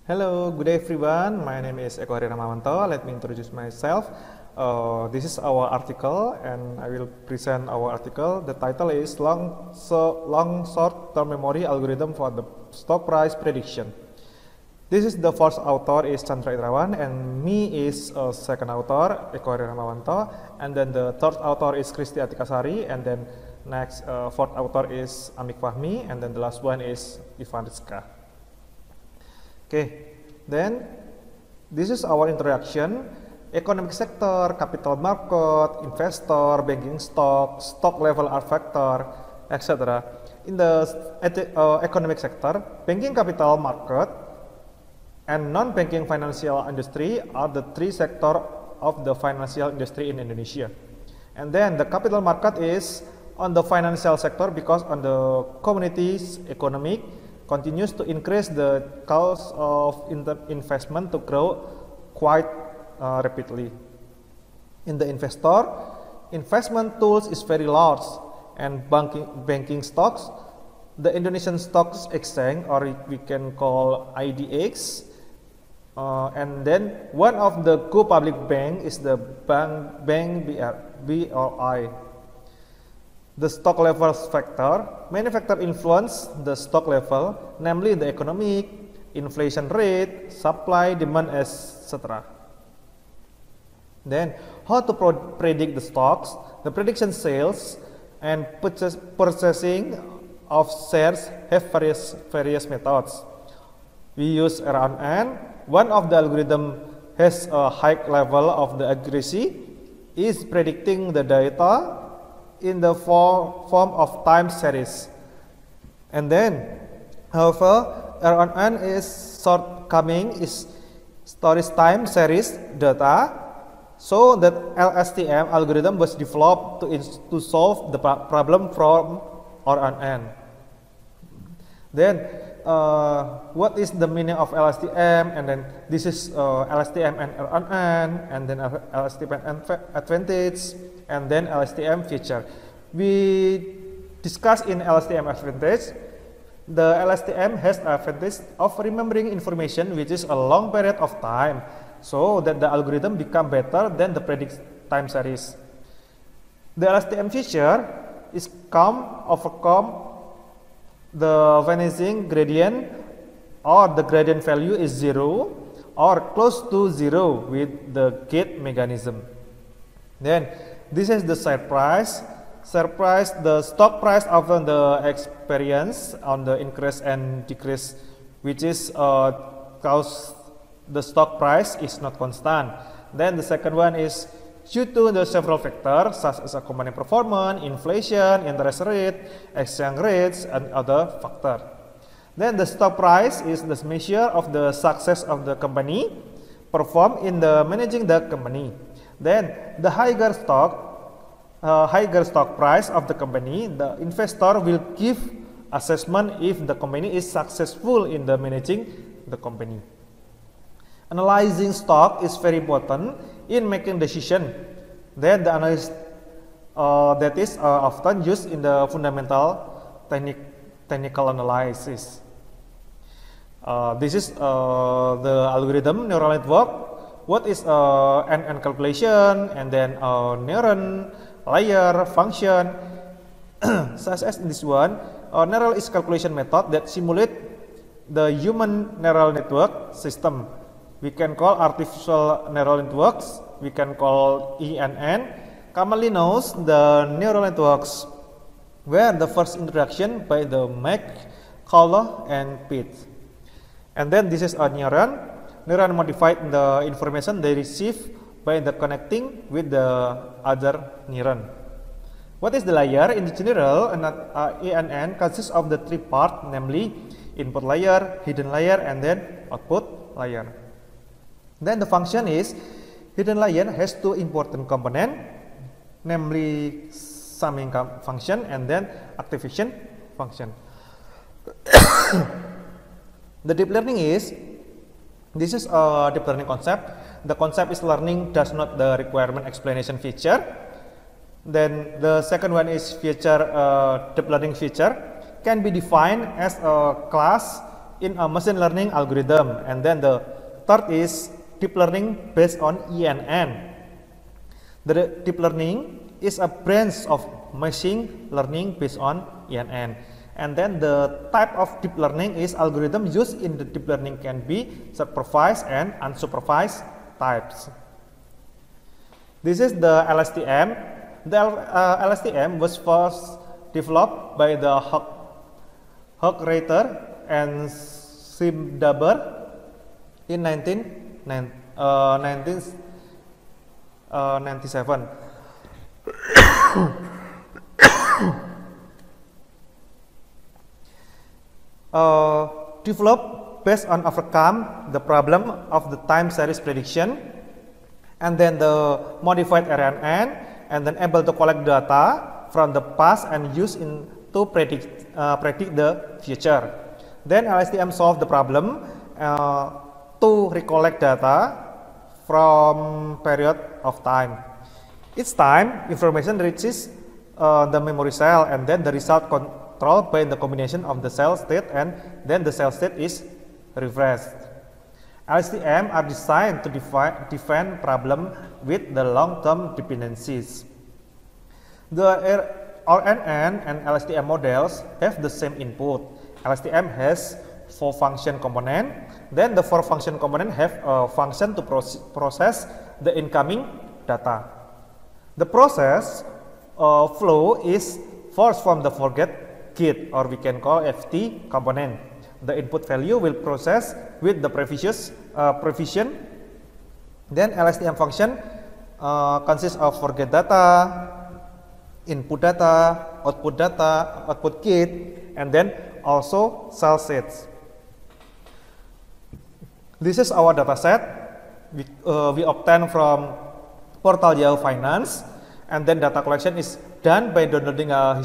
Hello, good day everyone. My name is Eko Hari Ramawanto. Let me introduce myself. This is our article and I will present our article. The title is Long Short-Term Memory Algorithm for the Stock Price Prediction. This is the first author is Chandra Indrawan and me is second author Eko Hari Ramawanto, and then the third author is Kristi Atikasari, and then next fourth author is Amik Fahmi, and then the last one is Ivan Rizka. Okay, then this is our introduction. Economic sector, capital market, investor, banking stock level R factor, etc. In the economic sector, banking capital market and non-banking financial industry are the three sectors of the financial industry in Indonesia. And then the capital market is on the financial sector because on the community's economic continues to increase the cost of investment to grow quite rapidly. In the investor, investment tools is very large, and banking stocks, the Indonesian Stocks Exchange, or we can call IDX, and then one of the co-public bank is the bank BRI. The stock level factor, many factors influence the stock level, namely the economic, inflation rate, supply, demand, etc. Then, how to predict the stocks? The prediction sales and purchasing of shares have various methods. We use RNN. One of the algorithm has a high level of the accuracy, is predicting the data in the form of time series. And then, however, RNN is shortcoming is storage time series data, so that LSTM algorithm was developed to solve the problem from RNN. Then, what is the meaning of LSTM? And then this is LSTM and RNN, and then LSTM advantage, and then LSTM feature. We discuss in LSTM advantage. The LSTM has advantage of remembering information which is a long period of time, so that the algorithm become better than the predict time series. The LSTM feature is overcome the vanishing gradient, or the gradient value is 0 or close to 0 with the gate mechanism. Then this is the share price. The stock price often the experience on the increase and decrease, which is cause the stock price is not constant. Then the second one is due to the several factors such as a company performance, inflation, interest rate, exchange rates, and other factors. Then the stock price is the measure of the success of the company perform in the managing the company. Then the higher stock price of the company, the investor will give assessment if the company is successful in the managing the company. Analyzing stock is very important in making decision. Then the analysis that is often used in the fundamental technical analysis. This is the algorithm neural network. What is NN calculation, and then neuron layer function, such as in this one, neural is calculation method that simulate the human neural network system. We can call artificial neural networks, we can call ENN, commonly known the neural networks, where the first introduction by the Mac, Kahlo, and Pitt. And then this is a neuron. Neuron modified the information they receive by the connecting with the other neuron. What is the layer? In general, an ENN consists of the three parts, namely input layer, hidden layer, and then output layer. Then the function is, hidden layer has two important components, namely summing function and then activation function. The deep learning is, this is a deep learning concept. The concept is learning does not the requirement explanation feature. Then the second one is feature, deep learning feature can be defined as a class in a machine learning algorithm. And then the third is deep learning based on ENN. The deep learning is a branch of machine learning based on ENN. And then the type of deep learning is algorithm used in the deep learning can be supervised and unsupervised types. This is the LSTM. The LSTM was first developed by the Hochreiter and Schimdaber in 1997. Developed based on overcome the problem of the time series prediction, and then the modified RNN, and then able to collect data from the past and use in to predict the future. Then LSTM solved the problem to recollect data from period of time. Each time information reaches the memory cell, and then the result controlled by the combination of the cell state, and then the cell state is refreshed. LSTM are designed to define problem with the long-term dependencies. The RNN and LSTM models have the same input. LSTM has 4 function component. Then the 4 function component have a function to process the incoming data. The process flow is first from the forget gate, or we can call FT component. The input value will process with the previous provision. Then LSTM function consists of forget data, input data, output gate, and then also cell sets. This is our data set we obtain from portal Yahoo Finance, and then data collection is done by downloading a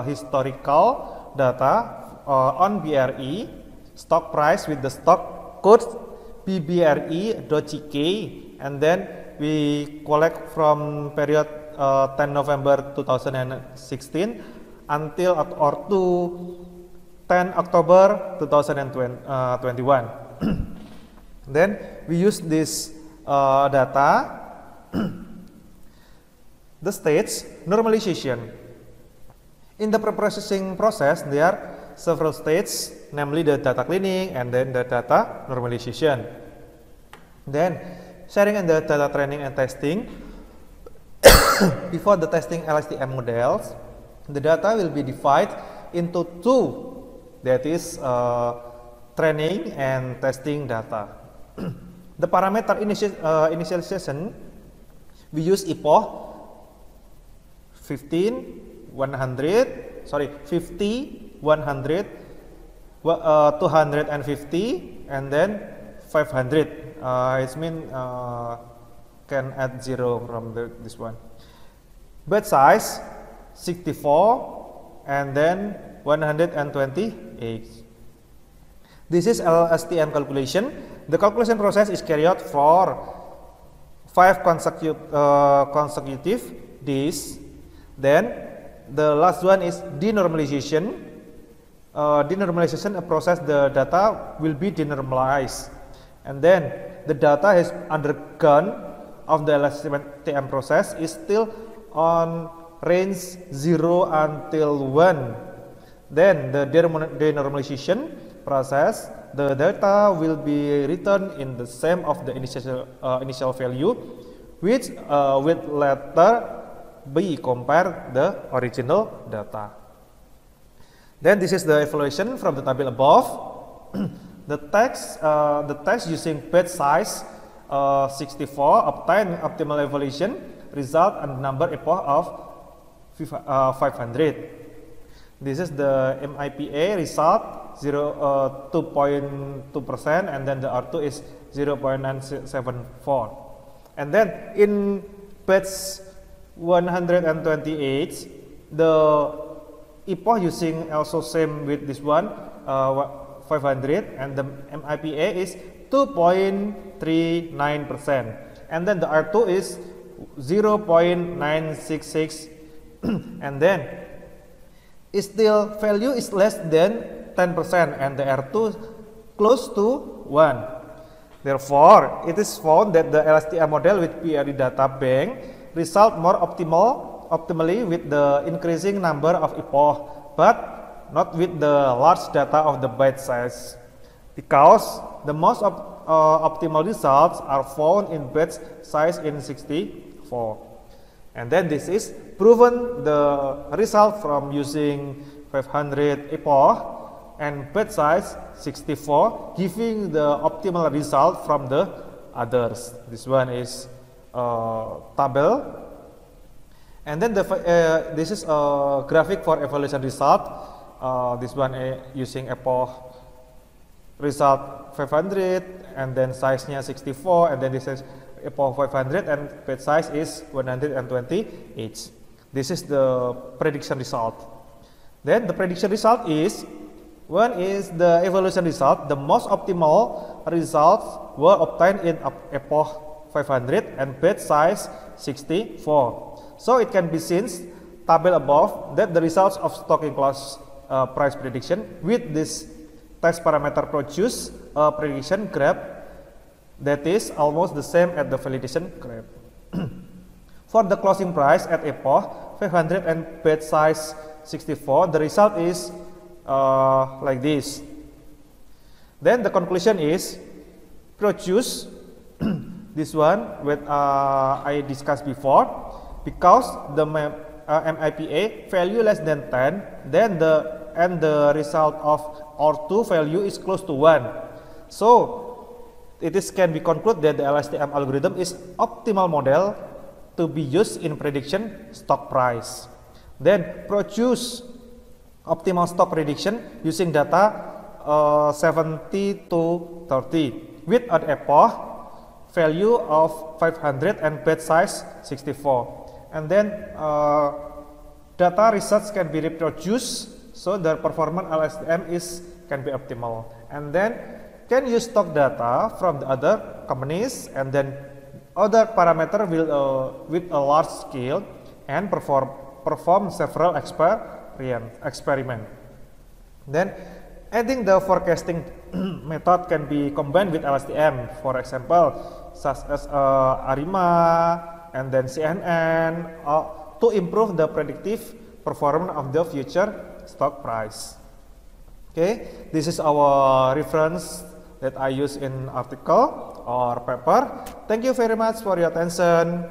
historical data on BRE, stock price with the stock code BBRE.CK, and then we collect from period 10 November 2016 until or to 10 October 2021. Then we use this data. The stage normalization. In the preprocessing process, there are several stages, namely the data cleaning and then the data normalization. Then sharing and the data training and testing. Before the testing LSTM models, the data will be divided into 2, that is training and testing data. The parameter initialization, we use epoch 50, 100, 250, and then 500. It means can add 0 from this one. Batch size 64 and then 128. This is LSTM calculation. The calculation process is carried out for 5 consecutive days. Then the last one is denormalization. Denormalization, a process the data will be denormalized, and then the data has undergone of the LSTM process is still on range 0 until 1. Then the denormalization process, the data will be written in the same of the initial value, which will later be compared the original data. Then this is the evaluation from the table above. The text using batch size 64 obtain optimal evaluation result and number epoch of 500. This is the MIPA result 2.2%, and then the R2 is 0.974. And then in batch 128, the epoch using also same with this one 500, and the MIPA is 2.39%, and then the R2 is 0.966, and then still value is less than 10% and the R2 close to 1. Therefore, it is found that the LSTM model with PID data bank result more optimally with the increasing number of epoch, but not with the large data of the byte size, because the most optimal results are found in byte size in 64. And then this is proven the result from using 500 epoch and byte size 64, giving the optimal result from the others. This one is table, and then this is a graphic for evaluation result. This one using epoch result 500 and then size-nya 64, and then this is epoch 500 and byte size is 120 each. This is the prediction result. Then the prediction result is, one is the evaluation result. The most optimal results were obtained in epoch 500 and byte size 64. So it can be seen table above that the results of stocking class price prediction with this test parameter produce a prediction graph that is almost the same as the validation graph. For the closing price at epoch 500 and byte size 64, the result is like this. Then the conclusion is produce this one with I discussed before, because the MIPA value less than 10, then the result of R2 value is close to 1. So it can be concluded that the LSTM algorithm is optimal model to be used in prediction stock price. Then produce optimal stock prediction using data 70 to 30 with an epoch value of 500 and byte size 64. And then data results can be reproduced, so the performance LSTM can be optimal. And then can use stock data from the other companies, and then other parameter will with a large scale and perform several experiment. Then adding the forecasting method can be combined with LSTM, for example such as ARIMA and then CNN to improve the predictive performance of the future stock price. Okay, this is our reference that I use in article or paper. Thank you very much for your attention.